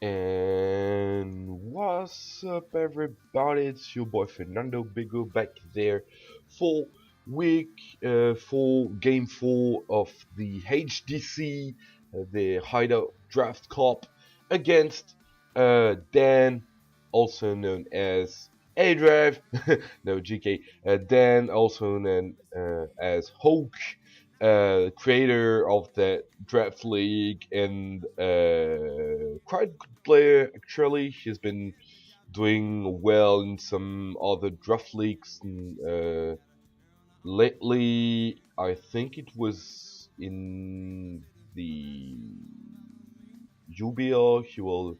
And what's up, everybody? It's your boy Fernando Bigo back there for game 4 of the HDC, the Hideout Draft Cup, against Dan, also known as A-Drive, no GK, Dan, also known as Hulk, creator of the draft league and quite good player actually. He's been doing well in some other draft leagues lately. I think it was in the UBL. He was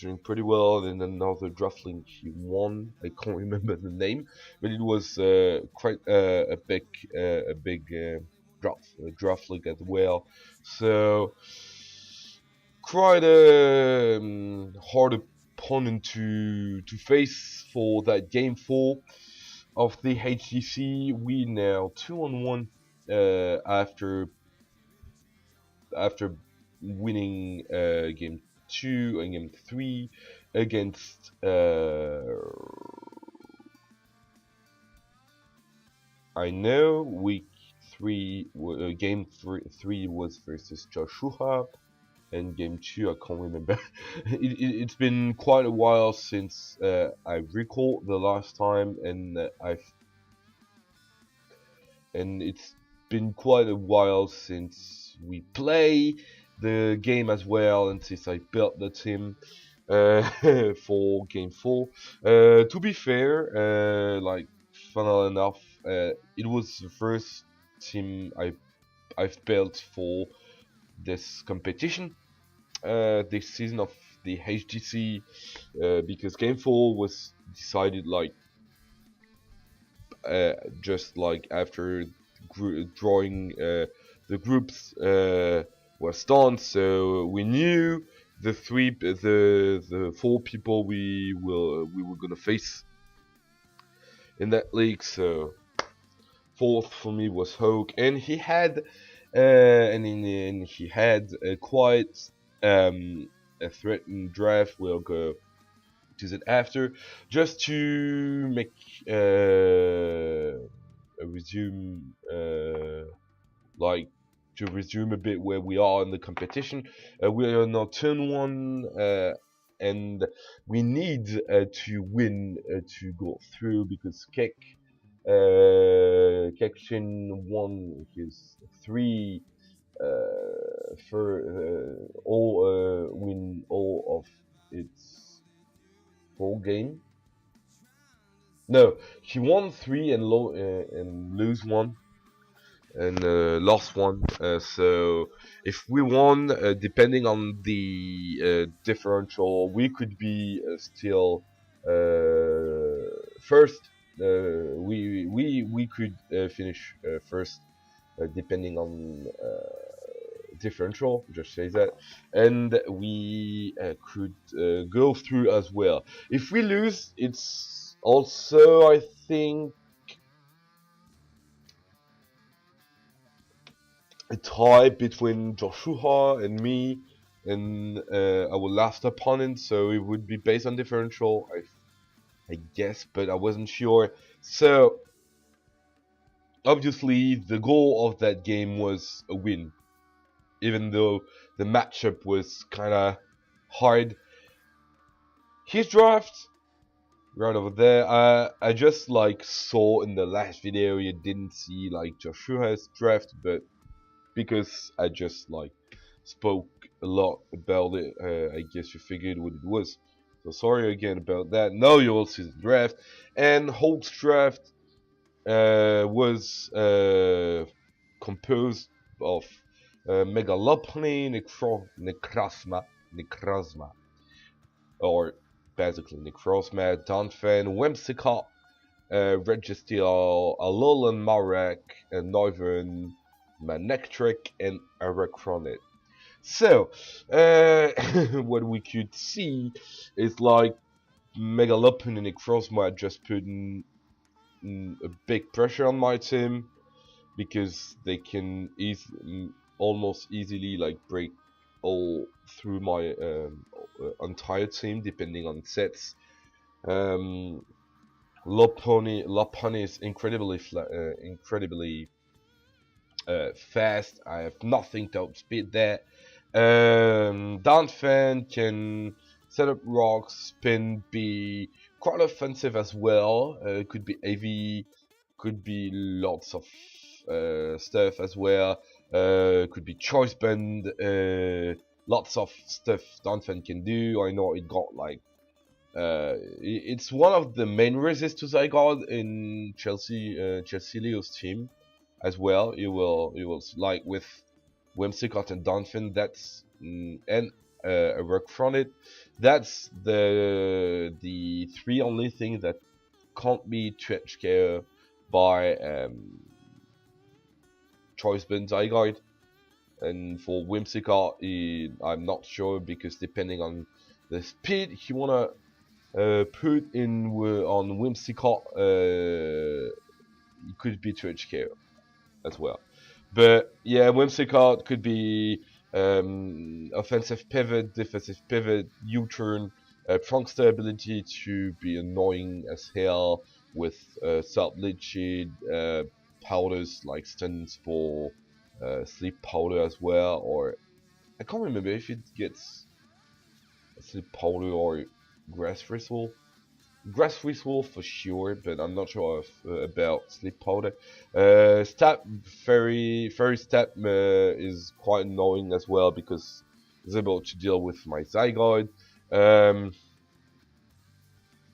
doing pretty well. And another draft league he won. I can't remember the name, but it was quite a big draft league as well. So quite a hard opponent to face for that game 4 of the HDC. We now 2-1 after winning game 2 and game 3 against I know week 3 game 3 was versus Joshua, and game 2 I can't remember. It's been quite a while since I recalled the last time, and it's been quite a while since we play the game as well, and since I built the team for game 4. To be fair, like, funnily enough, it was the first team I've built for this competition, this season of the HDC, because game 4 was decided like just like after drawing the groups was done, so we knew the 4 people we were gonna face in that league. So fourth for me was Hoke, and he had quite a threatened draft. We'll go to that after, just to make a resume, like to resume a bit where we are in the competition. We are now turn 1, and we need to win to go through, because Kekshin won his 3 win all of its 4 game. No, he won 3 and lose 1 and lost 1. So if we won, depending on the differential, we could be still first. We could finish first, depending on differential, just say that, and we could go through as well. If we lose, it's also, I think, a tie between Joshua and me and our last opponent, so it would be based on differential, I guess, but I wasn't sure. So obviously the goal of that game was a win, even though the matchup was kinda hard. His draft right over there, I just like saw in the last video, you didn't see like Joshua's draft, but because I just like spoke a lot about it, I guess you figured what it was. So sorry again about that. Now you'll see the draft, and Hulk's draft was composed of Megalopony, Necrozma, or basically Necrozma, Donphan, Whimsicott, Registeel, Alolan Marek, and Noivern, Manectric, and Arachronid. So, what we could see is like Megalopin and Necrozma just putting a big pressure on my team, because they can almost easily like break all through my entire team depending on sets. Lopunny is incredibly fast. I have nothing to outspeed that. Downfan can set up rocks, spin, be quite offensive as well. Could be AV, could be lots of stuff as well. Could be choice band. Lots of stuff Downfan can do. I know it got like it's one of the main resists to Zygarde in Chelsealeao's team as well. It will like with Whimsicott and Donphin. That's and a work from it. That's the three only things that can't be trench care by Choice Band Zygarde. And for Whimsicott, I'm not sure because depending on the speed you wanna put in on Whimsicott, it could be to HK as well. But yeah, Whimsicott could be offensive pivot, defensive pivot, U-turn, Prankster ability to be annoying as hell with sub-lead powders like stuns for sleep powder as well, or I can't remember if it gets sleep powder or grass whistle. Grass whistle for sure, but I'm not sure if, about sleep powder. Stab fairy stab is quite annoying as well because it's able to deal with my Zygarde.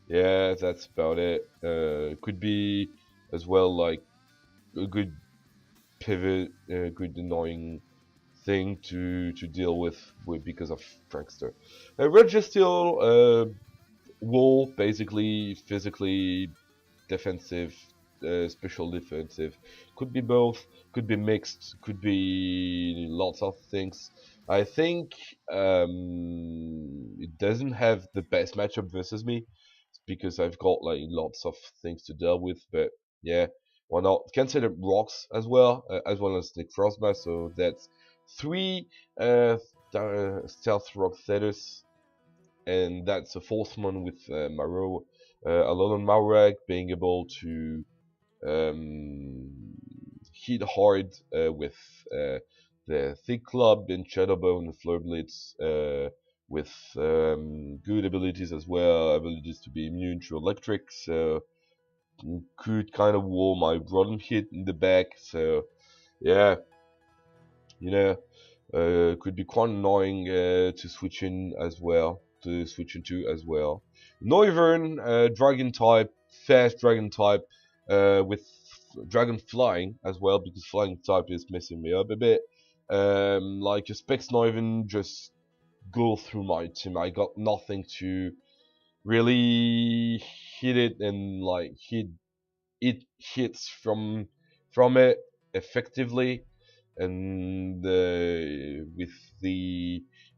Yeah, that's about it. Could be as well like a good pivot, good annoying thing to deal with because of Prankster. Registeel, Wall, basically physically defensive, special defensive. Could be both, could be mixed, could be lots of things. I think it doesn't have the best matchup versus me because I've got like lots of things to deal with. But yeah, why not? Can set up rocks as well as Nick Frostma. So that's three stealth rock setters. And that's a fourth one with Maro, Alolan Marowak being able to hit hard with the Thick Club and Shadowbone and Flare Blitz with good abilities as well, abilities to be immune to electric, so could kind of wall my Rotom hit in the back, so yeah, you know, could be quite annoying to switch in as well. Noivern, dragon type, fast dragon type, with dragon flying as well, because flying type is messing me up a bit. Like a Specs Noivern, just go through my team. I got nothing to really hit it and like it hits from it effectively, and with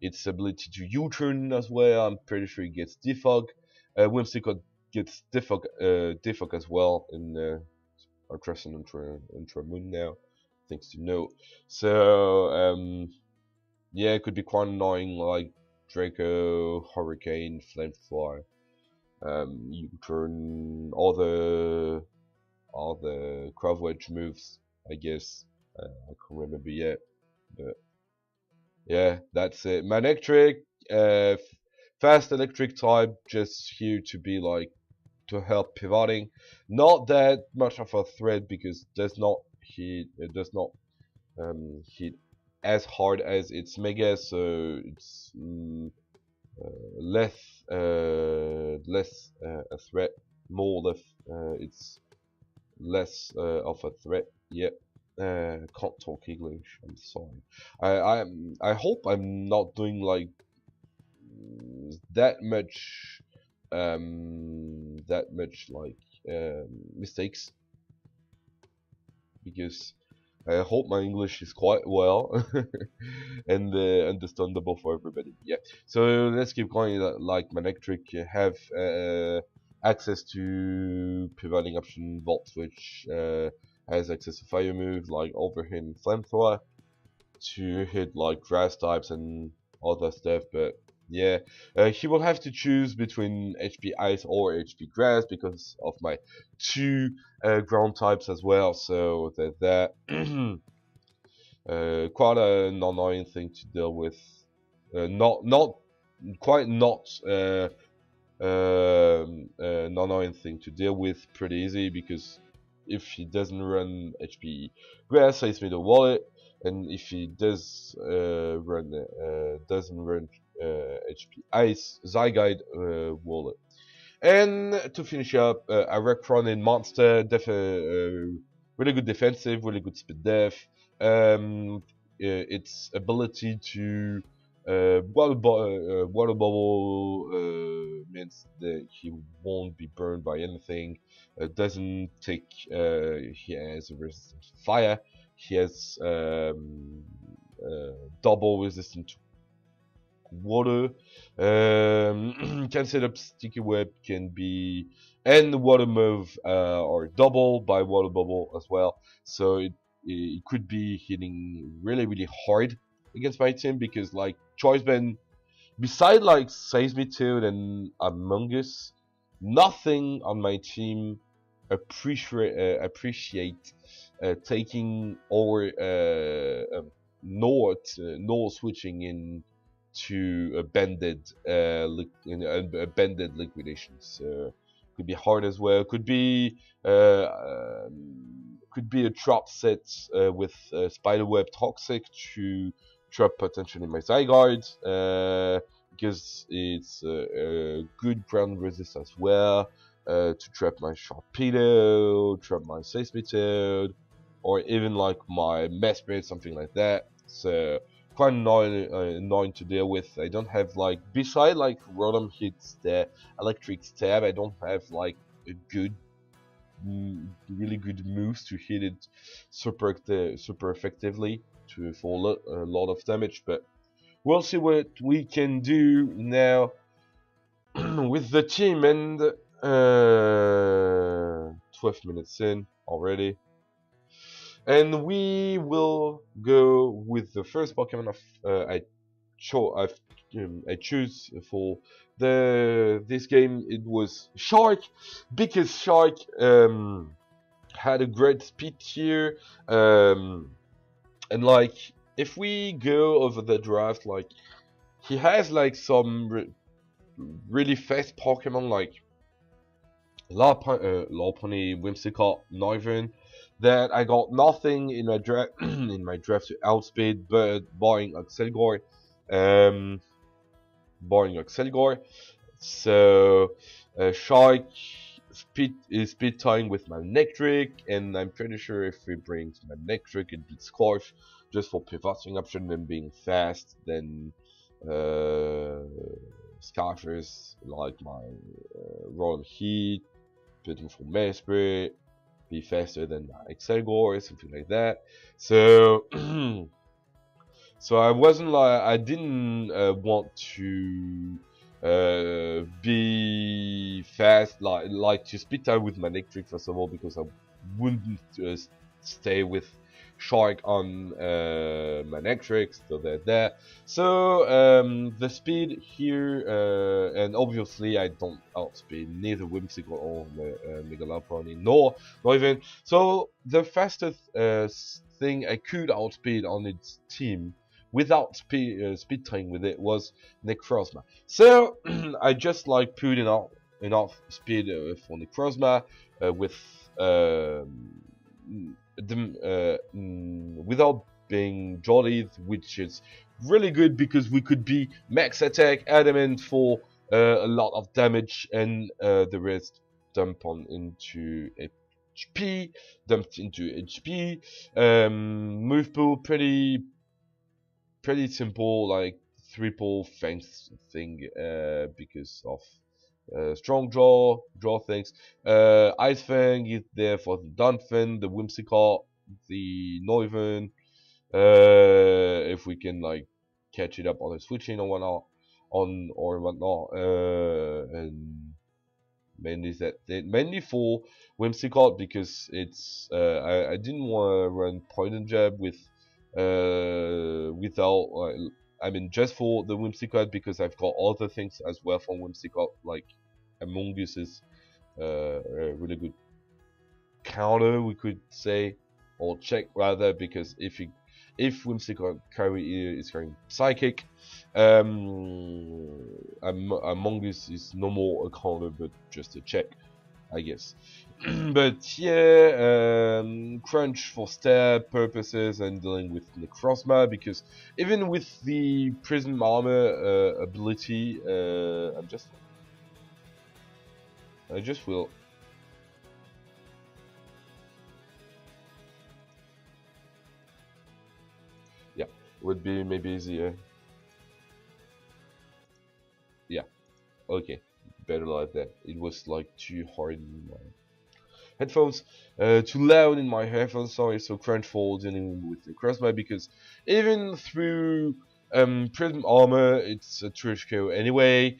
its ability to U-turn as well, I'm pretty sure it gets defog. Whimsicott gets defog as well in our Crescent Ultra Moon now, things to note. So yeah, it could be quite annoying, like Draco, Hurricane, Flamethrower, U-turn, all the Crowd Wedge moves, I guess. I can't remember yet, but yeah, that's it. Manectric, fast electric type, just here to be like to help pivoting. Not that much of a threat because it does not hit as hard as its Mega, so it's less a threat, more less it's less of a threat. Yep. Can't talk English. I'm sorry. I hope I'm not doing like that much like mistakes, because I hope my English is quite well and understandable for everybody. Yeah. So let's keep going. Like Manectric have access to pivoting option, Volt Switch, has access to fire moves like Overhand and Flamethrower to hit like grass types and other stuff, but Yeah, he will have to choose between HP Ice or HP Grass because of my two ground types as well. So that quite an annoying thing to deal with. Not quite not an annoying thing to deal with. Pretty easy because if he doesn't run HP Grass, I made a wallet, and if he doesn't run HP Ice, Zyguide wallet. And to finish up, I Recron in Monster, really good defensive, really good speed def. Its ability to water bubble means that he won't be burned by anything. Doesn't take. He has a resistance to fire. He has double resistance to water. Can set up sticky web, can be, and water move are double by water bubble as well. So it could be hitting really hard against my team because like Choice Band, beside like Seismitoad and Among Us, nothing on my team appreciate taking or nor switching in to a banded banded liquidation. So could be hard as well. Could be a trap set with Spiderweb Toxic to trap potentially my Zygarde because it's a good ground resist as well to trap my Sharpedo, trap my Seismitoad, or even like my Mesprit, something like that. So quite annoying to deal with. I don't have like, beside like Rotom hits the electric stab, I don't have like a really good moves to hit it super effectively for a lot of damage. But we'll see what we can do now with the team. And 12 minutes in already. And we will go with the first Pokemon I choose for this game. It was Shark, because Shark had a great speed here, and like if we go over the draft, like he has like some really fast Pokemon like Lopunny, Whimsicott, Noivern, that I got nothing in my draft to outspeed, but barring Axelgor, So Shark is speed tying with my Nectric, and I'm pretty sure if we bring my Nectric, it beats Scarf just for pivoting option and being fast. Then Scarfers like my Royal Heat, beautiful Mesprit, be faster than Excelgor or something like that. So so I wasn't like, I didn't want to be fast, like to speed time with my Electric first of all, because I wouldn't stay with Shark on my Electric, so there's that. So the speed here, and obviously I don't outspeed neither Whimsicott or Mega Lopunny, nor even. So the fastest thing I could outspeed on its team without speed tying with it was Necrozma. So I just like put enough speed for Necrozma with without being jolly, which is really good because we could be max attack adamant for a lot of damage, and the rest dumped into HP. Move pool pretty simple, like triple thanks thing because of strong draw things. Ice Fang is there for the Dunfin, the Whimsicott, the Noivern. If we can like catch it up on a switching or whatnot, and mainly for Whimsicott because it's I didn't want to run Poison Jab with without I mean, just for the Whimsicott, because I've got other things as well for Whimsicott, like Among Us is a really good counter, we could say, or check rather, because if Whimsicott carry is carrying Psychic, Among Us is no more a counter but just a check, I guess. But yeah, Crunch for stab purposes and dealing with Necrozma, because even with the Prism Armor ability, I just will. Yeah, would be maybe easier. Yeah, okay, better like that. It was like too hard in my headphones, too loud in my headphones. Sorry, so Crunch for dealing with the crossbow, because even through Prism Armor, it's a trash KO anyway.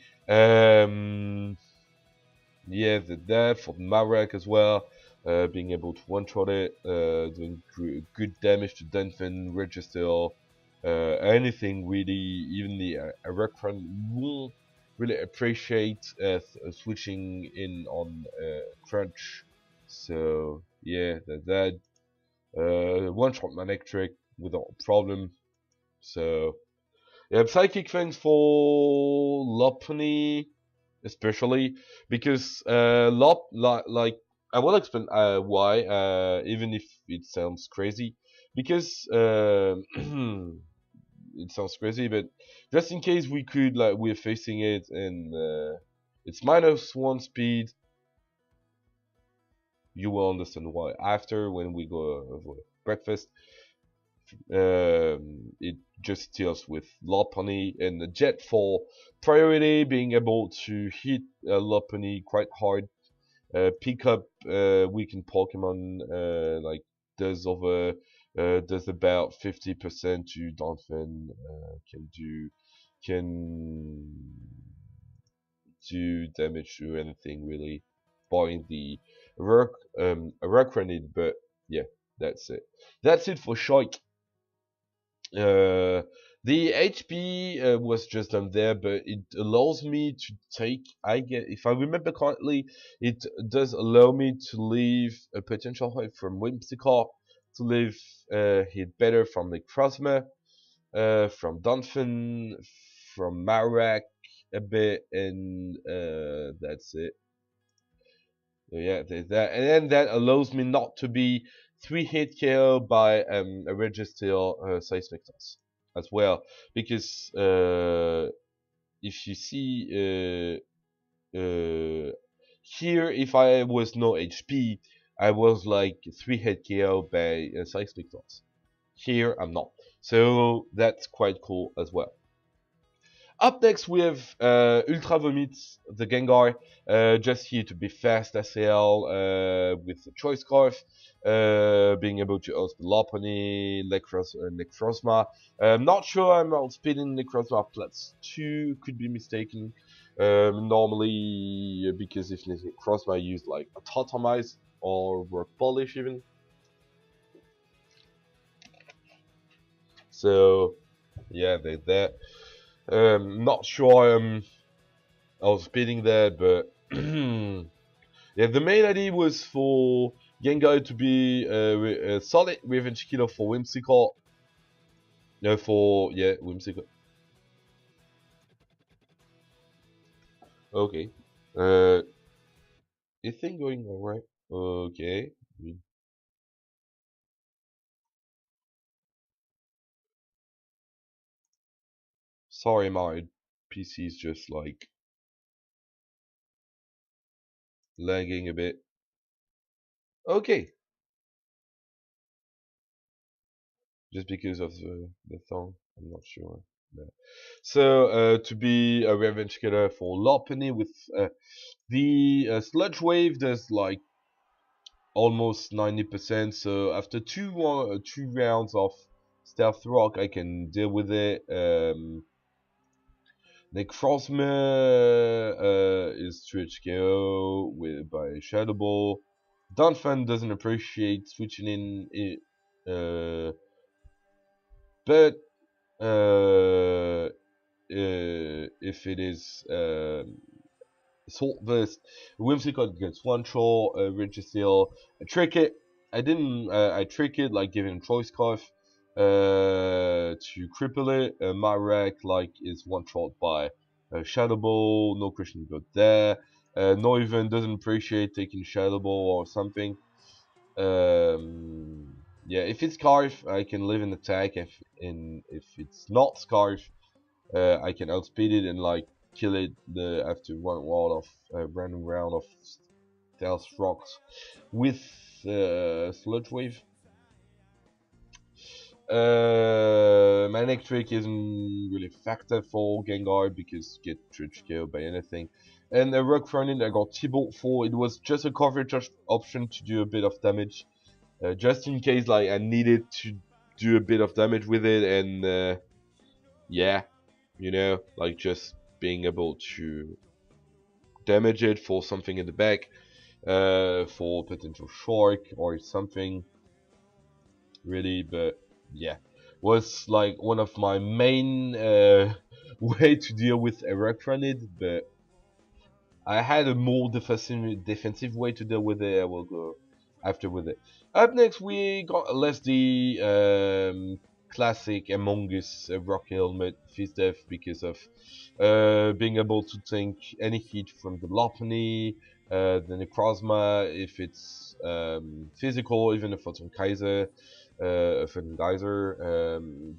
Yeah, that for Marek as well. Being able to one-shot it, doing good damage to Dunfin, Register, anything really, even the Arakran will really appreciate switching in on Crunch. So yeah, that one-shot Manectric without a problem. So yeah, Psychic Fangs for Lopunny especially, because like I will explain why, even if it sounds crazy, because it sounds crazy, but just in case we're facing it and it's -1 speed, you will understand why after when we go over breakfast. It just deals with Lopunny and the Jet for priority, being able to hit Lopunny quite hard. Pick up weakened Pokemon, like does over does about 50% to Donphin. Can do damage to anything really, barring the Arachnid. But yeah, that's it. That's it for Shike. The HP was just done there, but it allows me to take, I get, if I remember correctly, it does allow me to leave a potential hit from Whimsicott, to leave hit better from Necrozma, from Donphin, from Marak a bit, and that's it. So yeah, there's that, and then that allows me not to be 3-hit KO by a Registeel Seismic Toss as well, because if you see here, if I was no HP, I was like 3-hit KO by Seismic Toss. Here I'm not, so that's quite cool as well. Up next we have Ultra Vomit, the Gengar, just here to be fast SL with the Choice Scarf, being able to outspeed Lopunny, Necrozma. I'm not sure I'm outspeeding Necrozma +2, could be mistaken. Normally, because if Necrozma used like a Totemize or Rock Polish even. So, yeah, there's that. Not sure I was speeding there, but yeah, the main idea was for Gengar to be a solid revenge killer for Whimsicott. No, for yeah, Whimsicott. Okay. Is thing going alright? Okay. Sorry, my PC is just like lagging a bit. Okay. Just because of the song, I'm not sure. No. So to be a revenge killer for Lopunny with the Sludge Wave, there's like almost 90%. So after two rounds of Stealth Rock, I can deal with it. Necrozma is 2 HKO by Shadow Ball. Donphan doesn't appreciate switching in it, but if it is Assault Vest, Whimsicott gets one shot, Registeel, I trick it. I trick it, like giving him Choice Scarf to cripple it. Marek, like, is one shot by Shadow Ball, no question about there. Neuven doesn't appreciate taking Shadow Ball or something. Yeah, if it's Scarf, I can live in attack. If it's not Scarf, I can outspeed it and like kill it after random round of stealth rocks with sludge wave. My next trick isn't really effective for Gengar because you get Trick KO by anything. And a Rock Running I got T-Bolt for. It was just a coverage option to do a bit of damage. Just in case like I needed to do a bit of damage with it, and yeah, you know, like just being able to damage it for something in the back, for potential shark or something, really. But yeah, was like one of my main way to deal with Erectronid, but I had a more defensive way to deal with it. I will go after with it. Up next, we got Leslie, classic Among Us Rock Helmet Fist Death because of being able to tank any hit from the Lopunny, the Necrozma if it's physical, even if it's on Kaiser,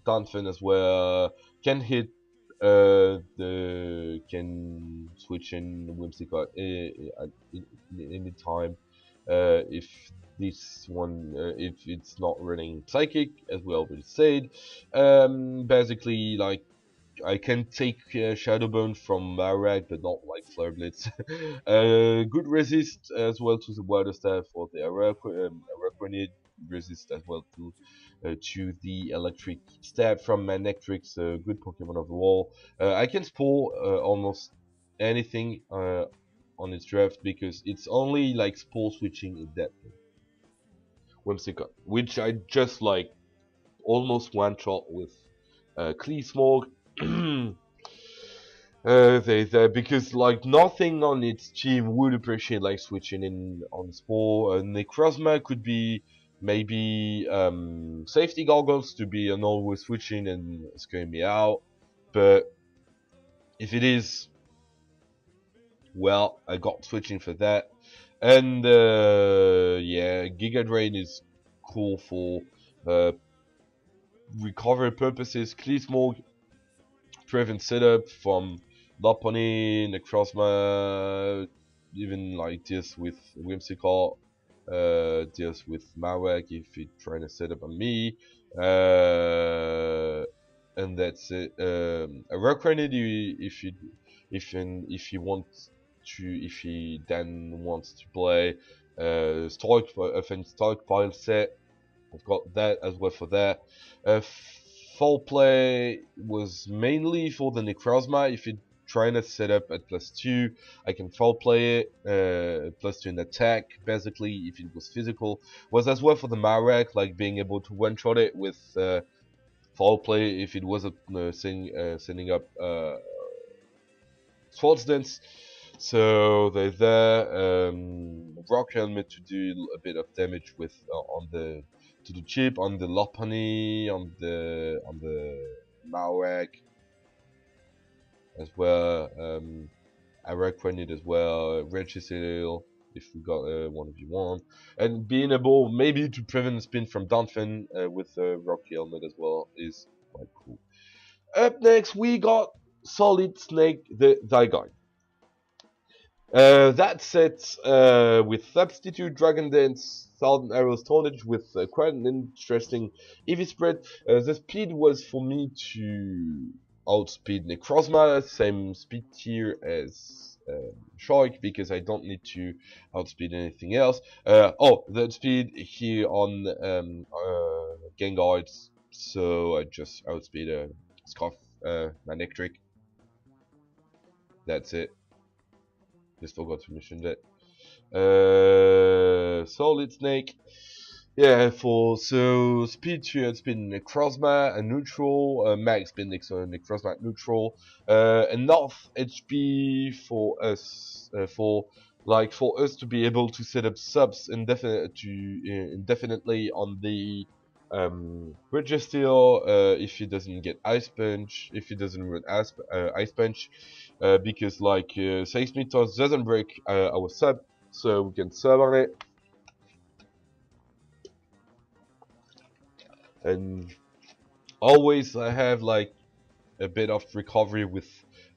Donphin as well can hit. Can switch in Whimsicott at any time. If this one, if it's not running Psychic, as we already said. Basically, like, I can take Shadowbone from Marek, but not like Flare Blitz. Good resist as well to the Water Staff or the Araquanid. Resist as well to the Electric Stab from Manectrix. Good Pokemon overall. I can spore almost anything on its draft because it's only like spore switching in that Whimsicott, which I just like almost one shot with Cleesmog. Because like nothing on its team would appreciate like switching in on Spore. Necrozma could be maybe safety goggles to be an always switching and scaring me out, but if it is, well, I got switching for that. And yeah, Giga Drain is cool for recovery purposes. Cleesmog prevent setup from Lopunny, Necrozma, even like deals with Whimsicott, deals with Marek if it's trying to set up on me, and that's it. A Rock Renedy if he then wants to play Stockpile set. I've got that as well for that. Foul play was mainly for the Necrozma. If you're trying to set up at +2, I can foul play it, +2 in attack, basically, if it was physical. Was as well for the Marek, like being able to one-shot it with foul play if it was sending up Swords Dance. So there's there. Rock Helmet to do a bit of damage with to the chip on the Lopunny, on the Marek as well. Araquanid as well. Chelsealeao if we got one of you want, and being able maybe to prevent spin from Donphin with Rock Helmet as well is quite cool. Up next we got Solid Snake the Zygarde. That set with Substitute, Dragon Dance, Thousand Arrows, Tornage with quite an interesting EV spread. The speed was for me to outspeed Necrozma, same speed tier as Shark because I don't need to outspeed anything else. The speed here on Gengar, so I just outspeed Scarf Manectric. That's it. Just forgot to mention that. Solid Snake. Yeah, for so speed to speed necrozma and neutral, max speed necrozma neutral, enough HP for us for us to be able to set up subs indefinitely on the Registeel if he doesn't get Ice Punch, if he doesn't run Ice Punch, because Seismitos doesn't break our sub, so we can sub on it. And always I have like a bit of recovery with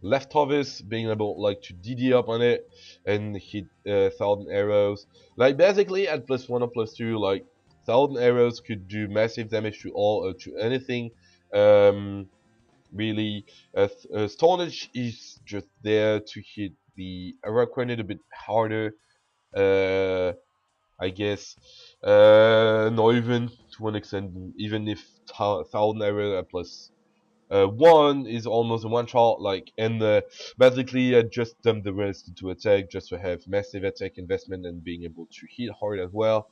leftovers, being able like to DD up on it and hit 1,000 arrows. Like basically at +1 or +2, like 1,000 arrows could do massive damage to all to anything. Um, really, Storage is just there to hit the arrow grenade a bit harder. Uh, I guess. Not even to an extent, even if 1,000 arrow plus one is almost a one shot, like, and basically just dump the rest into attack just to have massive attack investment and being able to hit hard as well.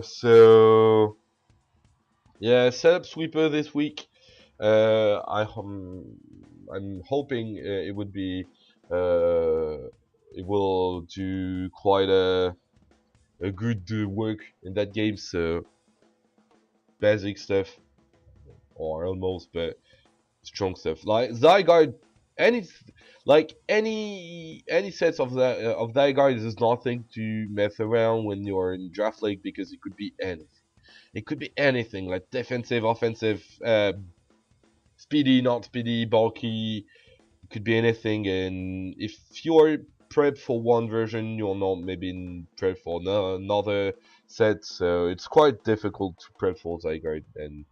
So yeah, setup sweeper this week. I'm hoping it would be it will do quite a good work in that game. So basic stuff or almost, but strong stuff like Zygarde. Any any sets of Zygarde is nothing to mess around when you're in draft league because it could be anything. It could be anything like defensive, offensive, speedy, not speedy, bulky. It could be anything. And if you're prep for one version, you're not maybe in prep for another set. So it's quite difficult to prep for Zygarde, and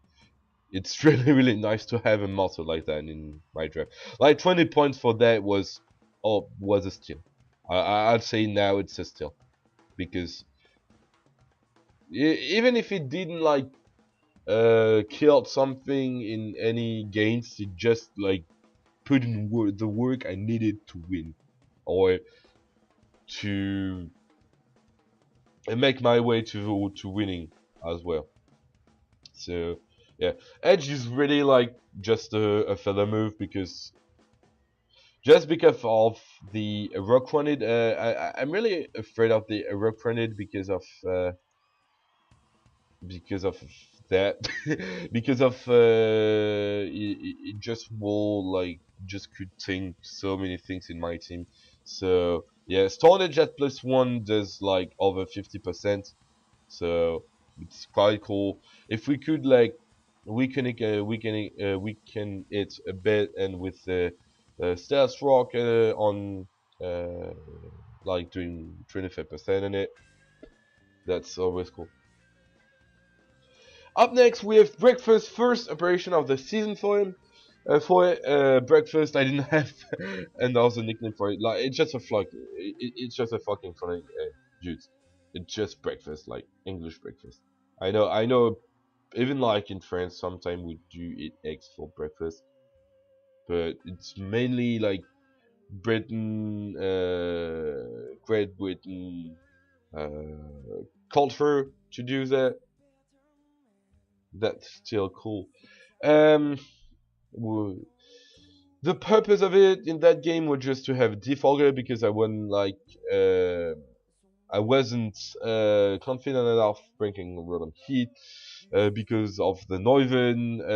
it's really nice to have a monster like that in my draft. Like 20 points for that was a steal. I'd say now it's a steal because even if it didn't like kill something in any games, it just like put in the work I needed to win or to make my way to winning as well. So yeah, Edge is really like just a filler move because just because of the Rockrunned. I'm really afraid of the Rockrunned because of that because of it just will like just could think so many things in my team. So yeah, Storage at +1 does like over 50%, so it's quite cool. If we could like we can it a bit, and with the stealth rock on uh, like doing 25% in it, that's always cool. Up next, we have Breakfast, first operation of the season for him. Breakfast, I didn't have another nickname for it. Like, it's just a it's just a fucking funny dude. It's just breakfast, like English breakfast. I know. Even like in France, sometimes we do eat eggs for breakfast, but it's mainly like Britain, Great Britain, culture to do that. That's still cool. Um, the purpose of it in that game was just to have defogger because I wasn't confident enough bringing Rotom Heat because of the Neuven being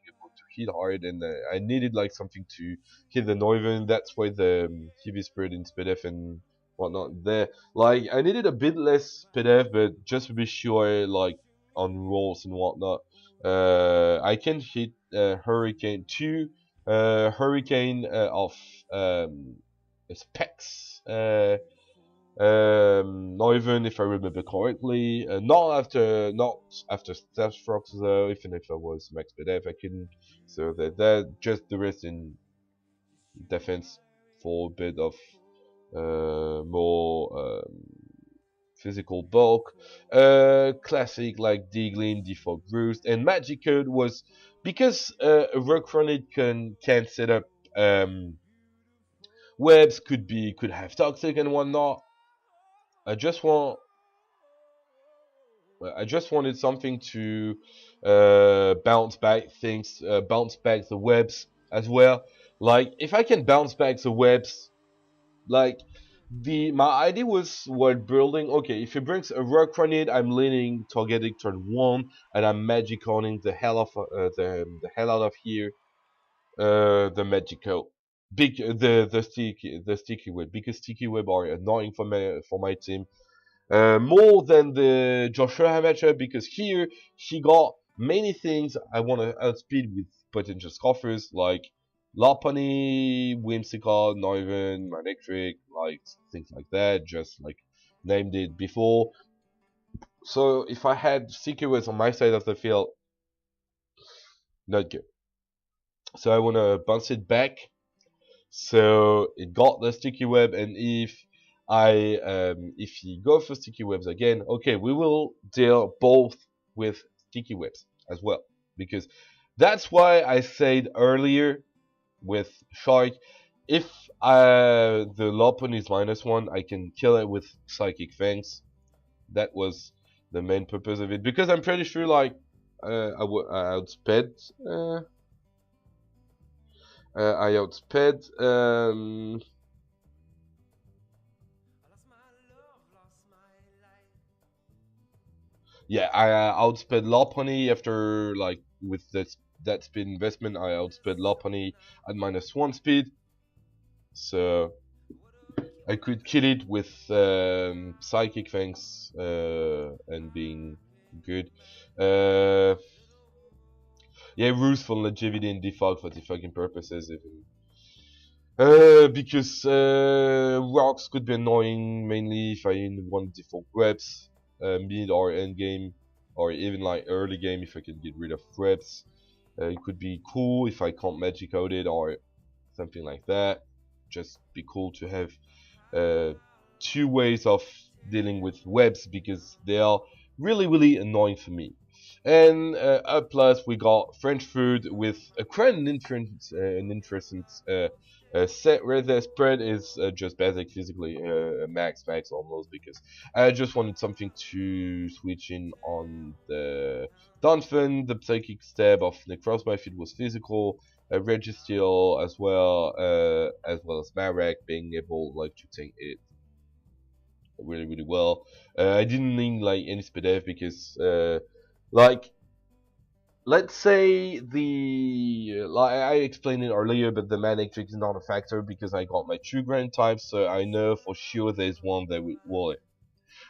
able to hit hard, and I needed like something to hit the Neuven. That's why the Heavy Spirit in SPDF and whatnot there. Like I needed a bit less SPDF, but just to be sure, like on rolls and whatnot, I can hit Hurricane 2, Hurricane of specs. Not even if I remember correctly. Not after Stealth Frogs though. Even if I was max PDF, I couldn't. So that just the rest in defense for a bit of more physical bulk. Classic like Diglin, Default Roost, and Magic Code was because Rockrunned can set up webs, could have toxic and whatnot. I just want I just wanted something to bounce back things, bounce back the webs as well. Like if I can bounce back the webs, like my idea was what building. Okay, if he brings a rock grenade, I'm leaning targeting turn 1, and I'm magiconing the hell out of here. The magical big the sticky web, because sticky web are annoying for my team. More than the Joshua matchup, because here he got many things I want to outspeed with potential scoffers like Lopunny, Whimsicott, Noivern, Manectric, like things like that, just like named it before. So if I had Secrets on my side of the field, not good. So I want to bounce it back. So it got the sticky web, and if he go for sticky webs again, okay, we will deal both with sticky webs as well, because that's why I said earlier with Shark, if the Lopunny is -1, I can kill it with Psychic Fangs. That was the main purpose of it, because I'm pretty sure like I outsped. Yeah, I outsped Lopunny after like with that speed investment. I outsped Lopunny at -1 speed, so I could kill it with Psychic Fangs and being good. Yeah, rules for longevity and default for defucking purposes, even. Because rocks could be annoying, mainly if I want default reps, mid or end game, or even like early game if I can get rid of reps. It could be cool if I can't magic out it or something like that. Just be cool to have two ways of dealing with webs, because they are really annoying for me. And up plus we got French food with quite an interesting set where the spread is just basic physically max almost, because I just wanted something to switch in on the Donphan, the psychic stab of Necrozma if it was physical, Registeel as well as Marek being able like to take it really well. I didn't need like any speed F because like let's say like I explained it earlier, but the Manic Trick is not a factor because I got my 2 grand types, so I know for sure there's one that will.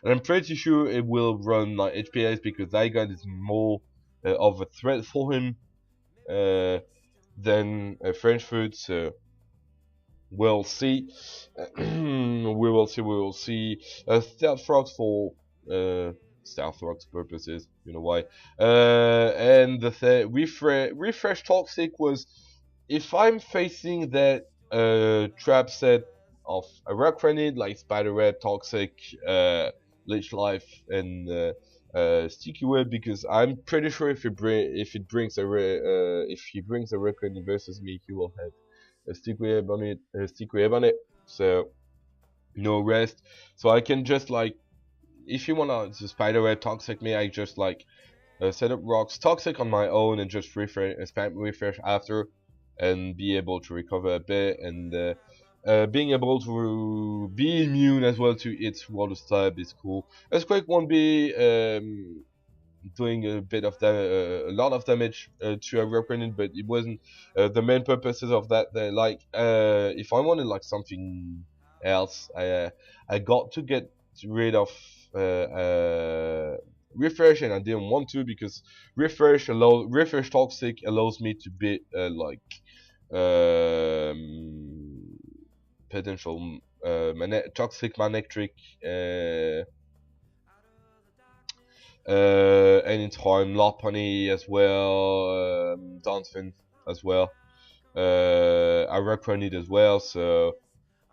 And I'm pretty sure it will run like HPS because that guy is more of a threat for him than French food, so we'll see. We will see. Stealth frogs for Stealth frogs purposes, you know why. And the refresh toxic was if I'm facing that trap set of a rock grenade like spider web, toxic, leech life, and sticky web, because I'm pretty sure if he brings a rock grenade versus me, he will have a stick web on it, so no rest. So I can just like, if you wanna the spider web toxic me, I just like set up rocks toxic on my own and just spam refresh after, and be able to recover a bit, and being able to be immune as well to its water type is cool. Earthquake won't be doing a lot of damage to a rock grenade, but it wasn't the main purposes of that. Like if I wanted like something else, I got to get rid of refresh, and I didn't want to, because refresh toxic allows me to beat potential toxic manectric anytime, Lopunny as well, Donphan as well, I run it as well, so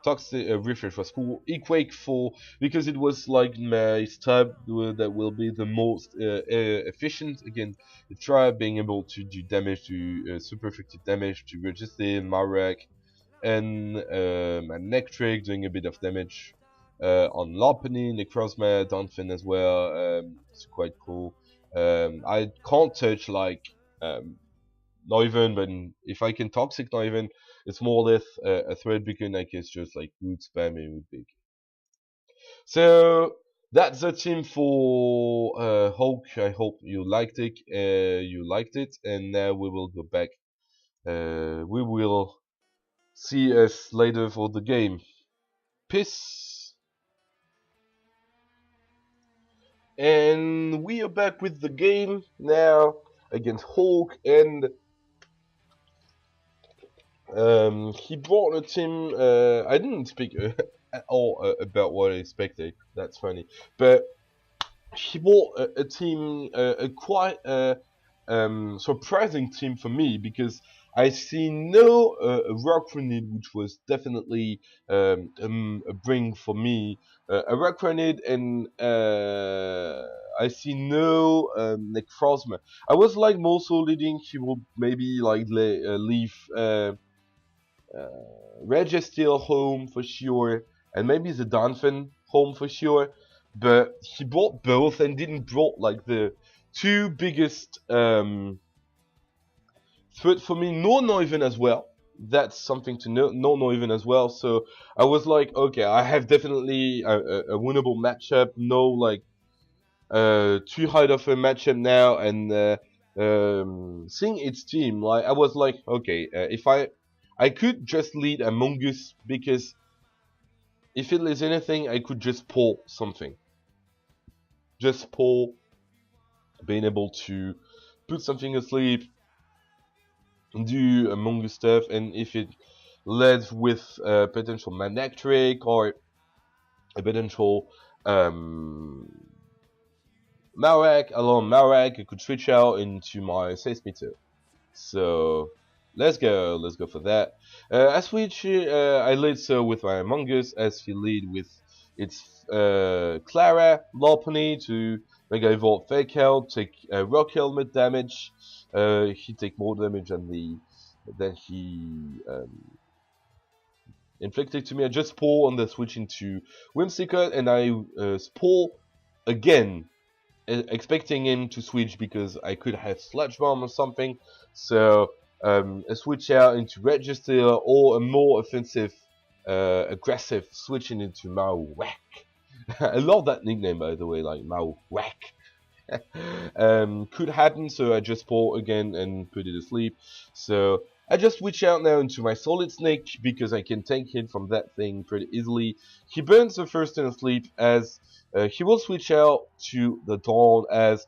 toxic refresh was cool. Equake 4 because it was like my stab that will be the most efficient against the tribe, being able to do damage to super effective damage to Registeel, Marek, and Manectric doing a bit of damage. on Lopunny, Necrozma, Donphin as well. It's quite cool. I can't touch like Noivern, but if I can Toxic Noivern, it's more or less a threat beacon. I can just like root spam it with big. So that's the team for Hulk. I hope you liked it. And now we will go back. We will see us later for the game. Peace. And we are back with the game now against Hulk, and he brought a team. I didn't speak at all about what I expected. That's funny, but he brought a team, a quite surprising team for me, because I see no Rock Grenade, which was definitely a bring for me. A Rock Grenade, and I see no Necrozma. I was like more so leading he will maybe like leave Registeel home for sure, and maybe the Donphin home for sure. But he brought both and didn't brought like the two biggest threat for me. No Noivern as well. That's something to know. No Noivern as well. So I was like, okay, I have definitely a winnable matchup. No like too hard of a matchup now, and seeing its team, like I was like, okay, if I could just lead Among Us, because if it is anything, I could just pull something. Just pull, being able to put something asleep, do Among Us stuff, and if it led with potential Manectric or a potential Marek, along Marek, I could switch out into my Seismiter. So let's go for that. I switch, I lead so with my Among Us, as he lead with its Clara, Lopunny to Mega Evolve Fake Out, take Rock Helmet damage. He take more damage than he inflicted to me. I just Spore on the switch into Whimsicott, and I Spore again, expecting him to switch because I could have Sludge Bomb or something. So a switch out into Registeel, or a more offensive, aggressive switching into Marowak. I love that nickname, by the way, like Marowak. Could happen, so I just Spore again and put it asleep. So I just switch out now into my Solid Snake, because I can tank hit from that thing pretty easily. He burns the first turn asleep, as he will switch out to the Dawn as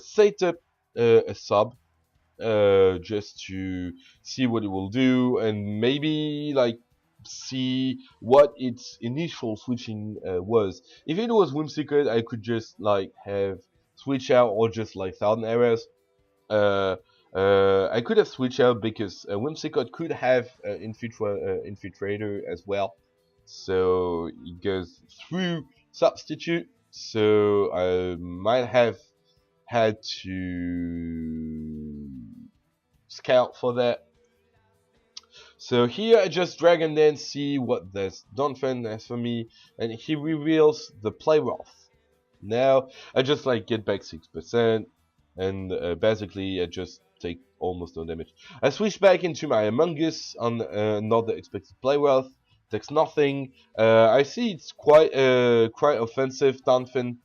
set up a sub, just to see what it will do, and maybe like see what its initial switching was. If it was Whimsicott, I could just like have switch out, or just like Thousand Arrows. I could have switched out because Whimsicott could have Infiltrator as well, so it goes through Substitute. So I might have had to scout for that. So here I just Dragon Dance, see what this Donphin has for me, and he reveals the Playroth. Now I just like get back 6%, and basically I just take almost no damage. I switch back into my Among Us on another expected Playroth. Takes nothing. I see it's quite offensive Donphin.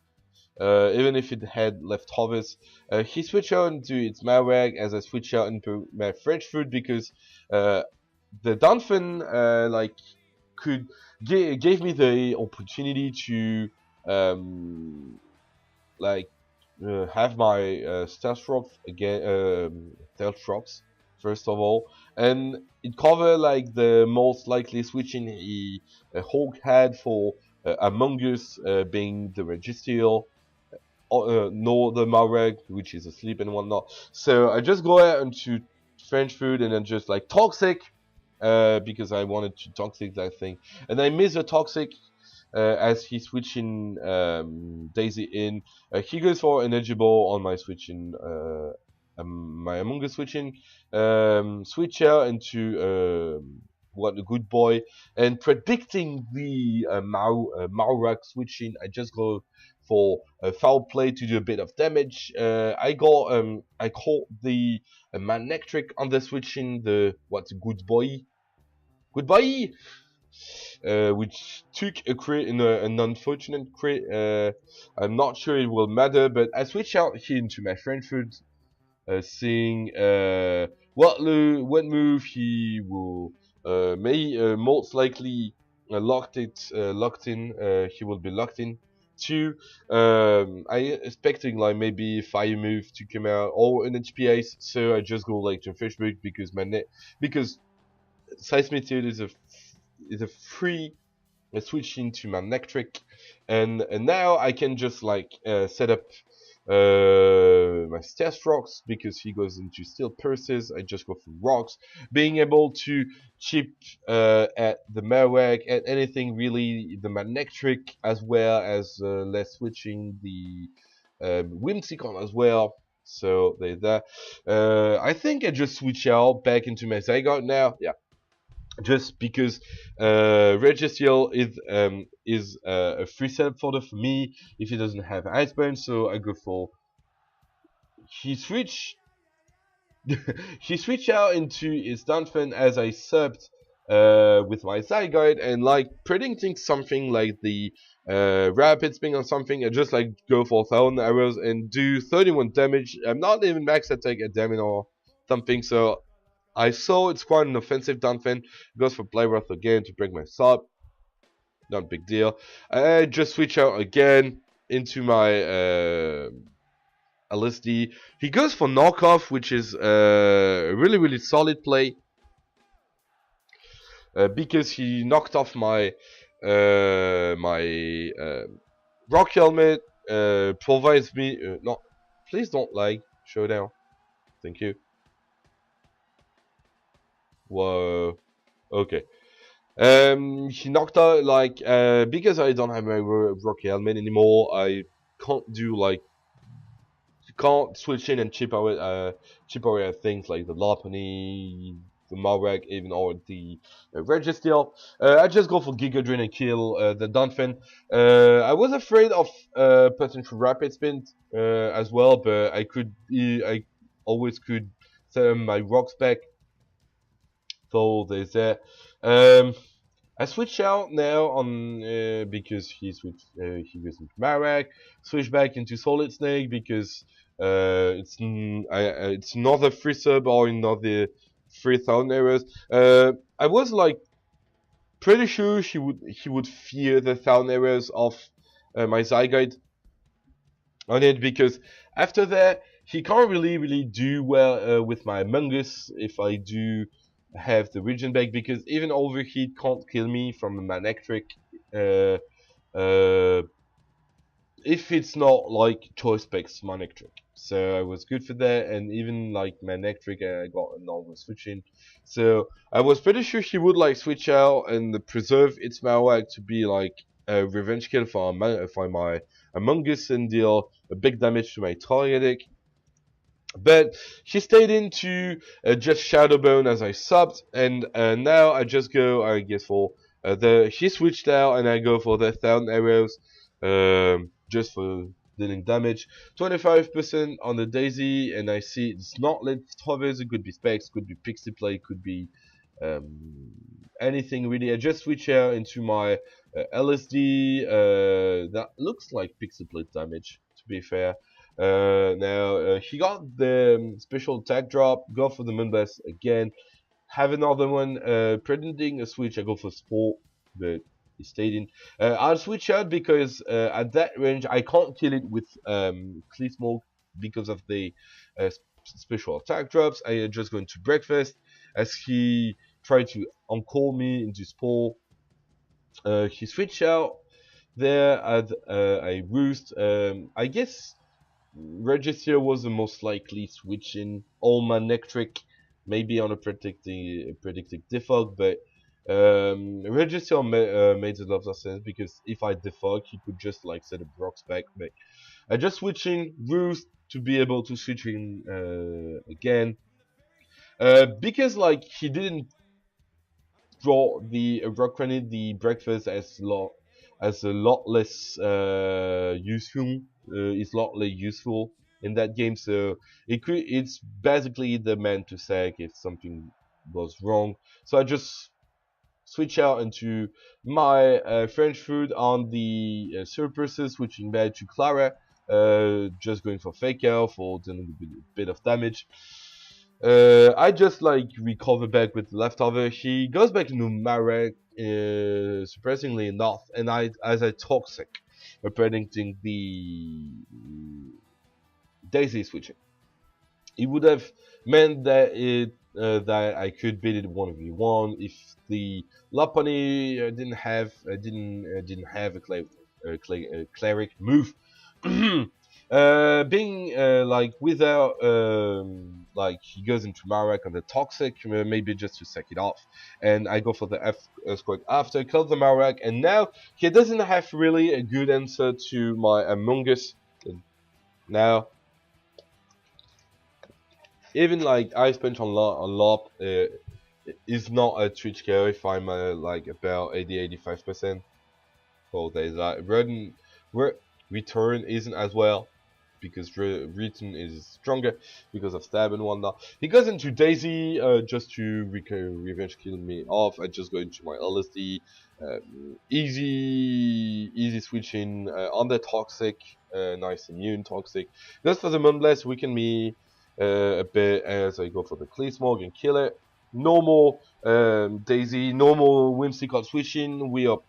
Even if it had leftovers, he switched out into its Marag, as I switch out into my French fruit, because the Donphin like gave me the opportunity to like have my stealth rocks again, stealth rocks first of all, and it covered like the most likely switching Hulk had for Among Us, being the Registeel, nor the Mareg, which is asleep and whatnot. So I just go out into French food, and then just like Toxic, because I wanted to Toxic that thing, and I miss a Toxic. As he's switching Daisy in, he goes for Energy Ball on my switching, my Among Us switching, switch out into what a good boy. And predicting the Maurak switching, I just go for a foul play to do a bit of damage. I caught the Manectric on the switching, the what's a good boy. Goodbye! Which took a crit in an unfortunate crit. I'm not sure it will matter, but I switch out here into my Frankfurt, seeing what move he will may most likely locked in. He will be locked in. Two, I expecting like maybe fire move to come out or an HP ace, so I just go like to Facebook because because Seismitude is a free switch into my Nectric, and now I can just like set up my Stealth Rocks because he goes into Steel Purses. I just go for Rocks, being able to chip at the Marowak, at anything really, the Manectric, as well as less switching the Whimsicott as well. So there's that. I think I just switch out back into my Zygarde now. Yeah, just because Registeel is a free setup fodder for me if he doesn't have Iceburn, so I go for he switch he switched out into his Dunfin as I subbed with my Zygarde, and like predicting something like the Rapid Spin or something, I just like go for 1,000 arrows and do 31 damage. I'm not even max attack at damage or something, so I saw it's quite an offensive Dunfin. Goes for Blyroth again to break my sub. Not a big deal. I just switch out again into my LSD. He goes for knockoff, which is a really solid play. Because he knocked off my rock helmet. Provides me no, please don't lag. Showdown. Thank you. Whoa. Okay. He knocked out like because I don't have my rocky helmet anymore. I can't do like can't switch in and chip away things like the Lopunny, the Marowak, even or the Registeel. I just go for Giga Drain and kill the Dunfin. I was afraid of potential Rapid Spin as well, but I always could set my rocks back. So there's that. I switch out now on because he goes into Marowak. Switch back into Solid Snake because it's another free sub or another 3,000 arrows. I was like pretty sure he would fear the 1,000 arrows of my Zygarde on it, because after that he can't really do well with my Mungus if I do have the region back, because even overheat can't kill me from a Manectric if it's not like choice specs Manectric. So I was good for that, and even like Manectric I got a normal switching. So I was pretty sure he would like switch out and preserve its Marowak to be like a revenge kill for my Among Us and deal a big damage to my Toyetic. But he stayed into just Shadowbone as I subbed, and now I just go, I guess, for he switched out, and I go for the 1,000 arrows, just for dealing damage. 25% on the Daisy, and I see it's not leftovers, it could be specs, could be pixie play, could be anything really. I just switch out into my LSD, that looks like pixie plate damage, to be fair. Now he got the special attack drop. Go for the Moonblast again. Have another one. Pretending a switch. I go for Sport, but he stayed in. I'll switch out because at that range I can't kill it with Clear Smoke because of the special attack drops. I just go into Breakfast as he tried to encore me into Sport. He switched out there at a Roost. I guess Register was the most likely switching all Manectric, maybe on a predicting defog, but Register made a lot of sense because if I defog, he could just like set a rocks back. But I just switching Roost to be able to switch in again, because like he didn't brought the rock granite, the breakfast as a lot less useful. It's a lot less useful in that game, so it's basically the man to sack if something goes wrong. So I just switch out into my French food on the surpluses, switching back to Clara, just going for fake out for dealing with a bit of damage. I just like recover back with the leftover. He goes back into Marek, surprisingly enough, and as a toxic, predicting the Daisy switching. It would have meant that that I could beat it 1v1 if the Lapani didn't have a cleric move. Being like without like he goes into Marek on the toxic, maybe just to sack it off, and I go for the earthquake after, kill the Marek, and now he doesn't have really a good answer to my Among Us. Now, even like Ice Punch on Lop is not a Twitch KO if I'm like about 80-85%. So there's that. Return isn't as well because return is stronger because of stab and whatnot. He goes into Daisy just to revenge kill me off. I just go into my LSD. Easy switching on the toxic. Nice immune toxic. Goes for the Moonblast, weaken me a bit as I go for the Clear Smog and kill it. Normal Daisy, normal Whimsicott switching. We are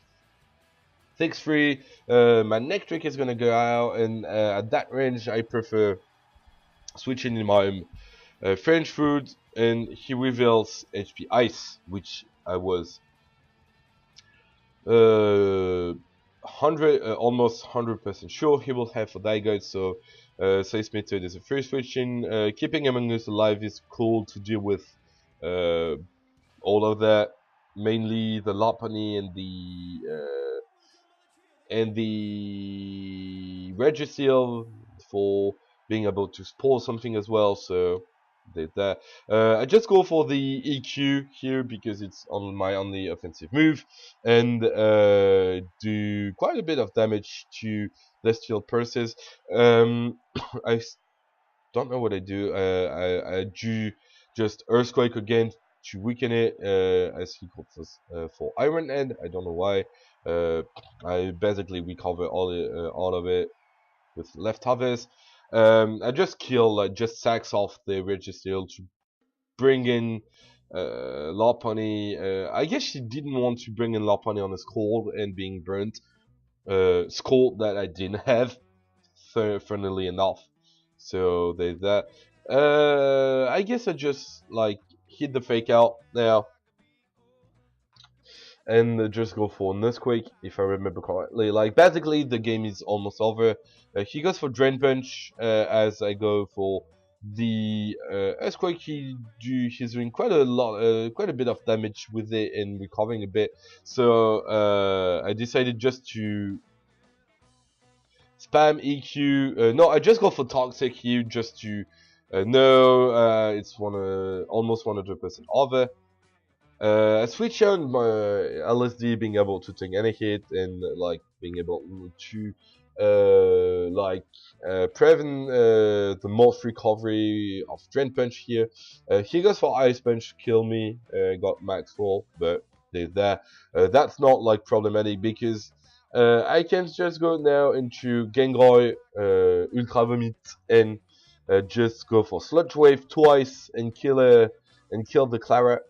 6-3. My neck trick is gonna go out, and at that range, I prefer switching in my French food, and he reveals HP Ice, which I was almost 100% sure he will have for that guy. So Seismitter is a free switching. Keeping Among Us alive is cool to deal with all of that, mainly the Lapani and the Registeel for being able to spoil something as well. So did that. I just go for the EQ here because it's on my only offensive move, and do quite a bit of damage to Celestial Purses. I don't know what I do. I do just Earthquake again to weaken it, as he calls for Iron Head. I don't know why. I basically recover all of it with leftovers. I just kill, like, just sacks off the Registeel to bring in Lopunny. I guess she didn't want to bring in Lopunny on a skull and being burnt. Skull that I didn't have, funnily enough. So there's that. I guess I just like hit the fake out now and just go for Nuzquake, if I remember correctly. Like, basically the game is almost over. He goes for Drain Punch as I go for the Earthquake. He's doing quite a bit of damage with it and recovering a bit. So I decided just to spam EQ. No, I just go for Toxic here just to know it's almost 100% over. I switch on my LSD being able to take any hit and like being able to prevent the most recovery of Drain Punch here. He goes for Ice Punch, kill me, got max full, but did that. That's not like problematic because I can just go now into Genroy, Ultra Vomit, and just go for Sludge Wave twice and kill the Clara.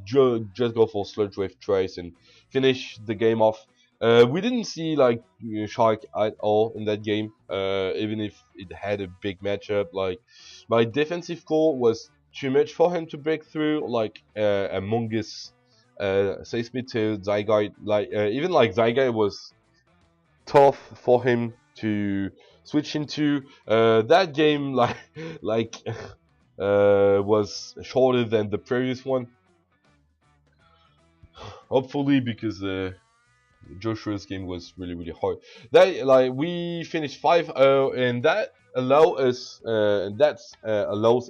Just go for Sludge Wave twice and finish the game off. We didn't see like Shark at all in that game, even if it had a big matchup. Like, my defensive core was too much for him to break through. Like Among Us, Seismitter, Zygarde, like even like Zygarde was tough for him to switch into. That game was shorter than the previous one. Hopefully, because Joshua's game was really hard. We finished 5-0, and that allows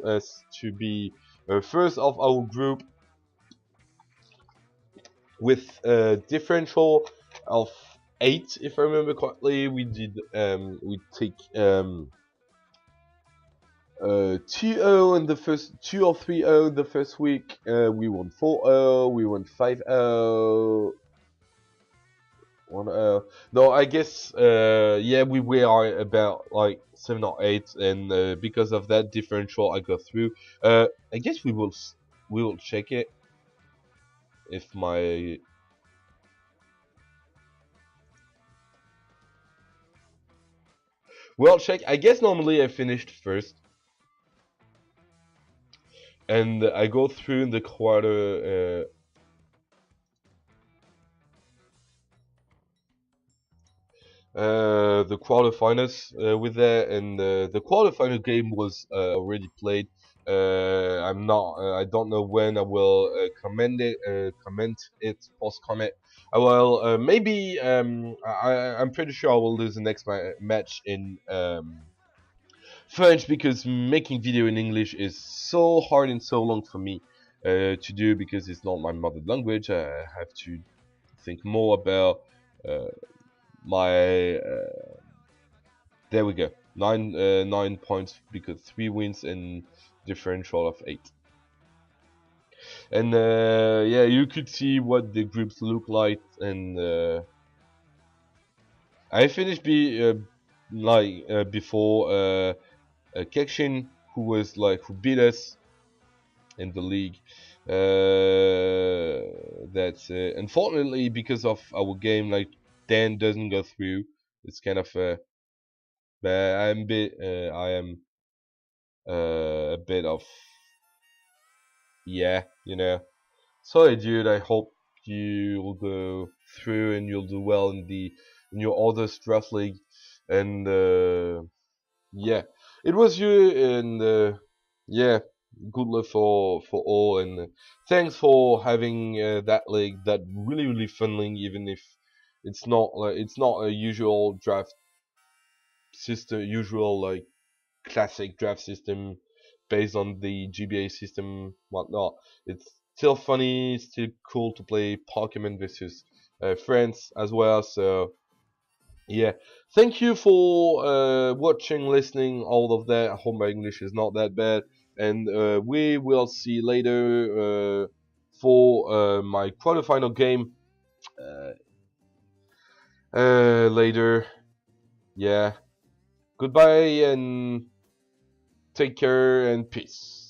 us to be first of our group with a differential of 8, if I remember correctly. We did we take 2-0 in the first 2 or 3-0 in the first week. We won 4-0, we won 5-0. 1-0. No, I guess yeah, we were about like 7 or 8, and because of that differential, I got through. I guess we will check it if my well check. I guess normally I finished first, and I go through in the quarter. The quarterfinals with that, and the quarterfinal game was already played. I'm not. I don't know when I will comment it, post comment. I will maybe. I'm pretty sure I will lose the next match in French, because making video in English is so hard and so long for me to do, because it's not my mother language. I have to think more about. My there we go, 9 points, because 3 wins and differential of 8. And yeah, you could see what the groups look like, and I finished before Kekshin, who beat us in the league. That's unfortunately, because of our game, like, Dan doesn't go through. It's kind of but I am a bit of, yeah, you know. Sorry, dude. I hope you will go through and you'll do well in your other draft league. And yeah, it was you, and yeah, good luck for all, and thanks for having that league, that really fun league, even if it's not a usual draft system, usual like classic draft system based on the GBA system, whatnot. It's still funny, still cool to play Pokemon versus friends as well. So yeah, thank you for watching, listening, all of that. I hope my English is not that bad, and we will see later for my quarterfinal game later. Yeah, goodbye and take care and peace.